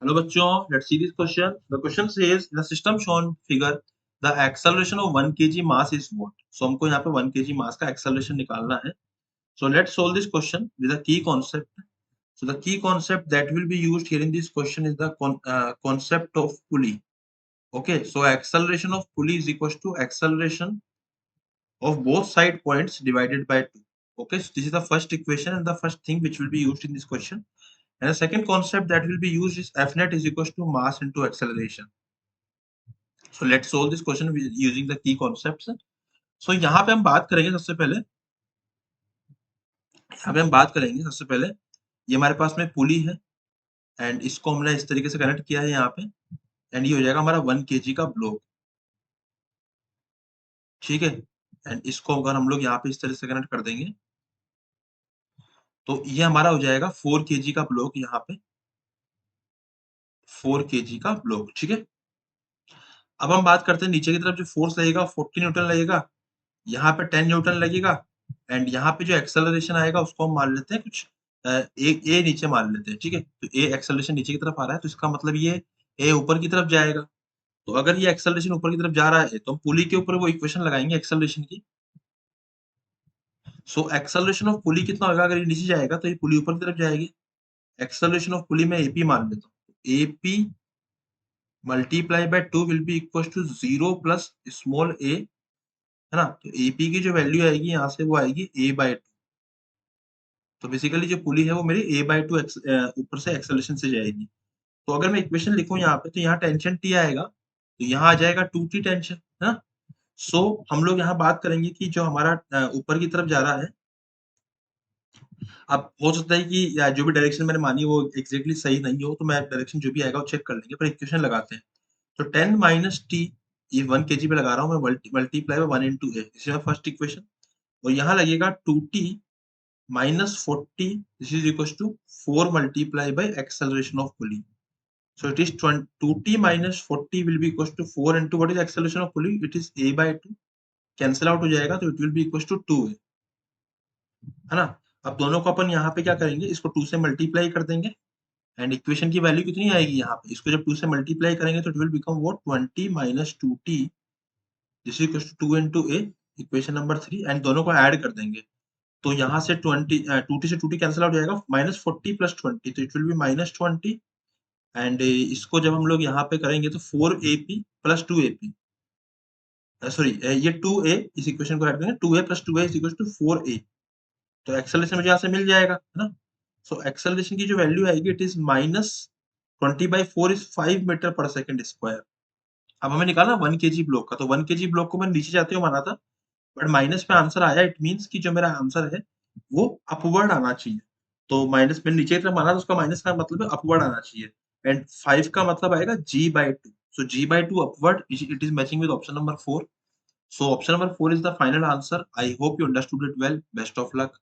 Hello बच्चों, let's see this question. The question says the system shown figure the acceleration of 1 kg mass is what? So हमको यहाँ पे 1 kg mass का acceleration निकालना है. So let's solve this question with a key concept. So the key concept that will be used here in this question is the concept of pulley. Okay, so acceleration of pulley is equals to acceleration of both side points divided by 2. Okay, so this is the first equation and the first thing which will be used in this question. And the second concept that will be used is F net is equals to mass into acceleration. So let's solve this question using the key concepts. So यहाँ पे हम बात करेंगे सबसे पहले ये हमारे पास में पुली है एंड इसको हमने इस तरीके से कनेक्ट किया है यहाँ पे एंड ये हो जाएगा हमारा 1 kg का ब्लॉक. ठीक है, एंड इसको अगर हम लोग यहाँ पे इस तरह से कनेक्ट कर देंगे तो ये हमारा हो जाएगा 4 kg का ब्लॉक. यहाँ पे 4 kg का ब्लॉक. ठीक है, अब हम बात करते हैं नीचे की तरफ जो फोर्स लगेगा 40 न्यूटन लगेगा, यहाँ पे 10 न्यूटन लगेगा एंड यहाँ पे जो एक्सेलरेशन आएगा उसको हम मान लेते हैं कुछ ए नीचे मान लेते हैं. ठीक है, तो ए एक्सेलरेशन नीचे की तरफ आ रहा है तो इसका मतलब ये ए ऊपर की तरफ जाएगा. तो अगर ये एक्सेलरेशन ऊपर की तरफ जा रहा है तो हम पुली के ऊपर वो इक्वेशन लगाएंगे एक्सेलरेशन की. सो एक्सेलरेशन ऑफ पुली कितना होगा? अगर ये नीचे जाएगा तो ये पुली ऊपर की तरफ जाएगी. एक्सेलरेशन ऑफ पुली में एपी मान लेता हूँ. AP multiply by 2 will be equal to 0 plus small a, है ना. तो एपी की जो वैल्यू आएगी यहाँ से वो आएगी a/2. तो बेसिकली जो पुली है वो मेरी a/2 ऊपर से एक्सेलरेशन से जाएगी. तो अगर मैं इक्वेशन लिखूं यहाँ पे तो यहाँ टेंशन T आएगा तो यहाँ आ जाएगा 2T टेंशन, है ना. सो हम लोग यहाँ बात करेंगे कि जो हमारा ऊपर की तरफ जा रहा है, अब हो सकता है कि जो भी डायरेक्शन मैंने मानी वो एग्जैक्टली सही नहीं हो तो मैं डायरेक्शन जो भी आएगा वो चेक कर लेंगे, पर इक्वेशन लगाते हैं. तो 10 माइनस टी, ये 1 kg पे लगा रहा हूँ मैं, multiply by 1 into a, this is first equation. और यहाँ लगेगा 2t minus 40, this is equals to 4 multiplied by acceleration of pulley. So it is 2t minus 40 will be equals to 4 into what is acceleration of pulley? It is a/2. Cancel out हो जाएगा तो it will be equals to 2a, है ना. अब दोनों को अपन यहाँ पे क्या करेंगे, इसको 2 से मल्टीप्लाई कर देंगे एंड इक्वेशन की वैल्यू कितनी आएगी यहाँ पे, इसको जब 2 से मल्टीप्लाई करेंगे तो it will become what 20 minus 2t, this is equals to 2 into a, equation number 3, and दोनों को ऐड कर देंगे. तो यहाँ से 2t से 2t कैंसिल आउट हो जाएगा, -40 + 20 तो इट विल बी -20 एंड इसको जब हम लोग यहाँ पे करेंगे तो 4AP + 2AP, सॉरी ये 2a, इस इक्वेशन को ऐड करेंगे 2a + 2a is equal to 4a. तो एक्सेलरेशन मुझे यहाँ से मिल जाएगा, है ना. सो एक्सेलरेशन की जो वैल्यू आएगी इट इज -20/4 इज 5 मीटर पर सेकंड स्क्वायर. अब हमें निकालना 1 kg ब्लॉक का, तो 1 kg ब्लॉक को मैंने नीचे जाते हुए माना था बट माइनस में आंसर आया. इट मीन्स कि जो मेरा आंसर है वो अपवर्ड आना चाहिए. तो माइनस में नीचे की तरफ माना तो उसका माइनस का मतलब है अपवर्ड आना चाहिए एंड 5 का मतलब आएगा g/2. So g/2 upward, it is matching with option number 4. So option number 4 is the final answer. I hope you understood it well. Best of luck.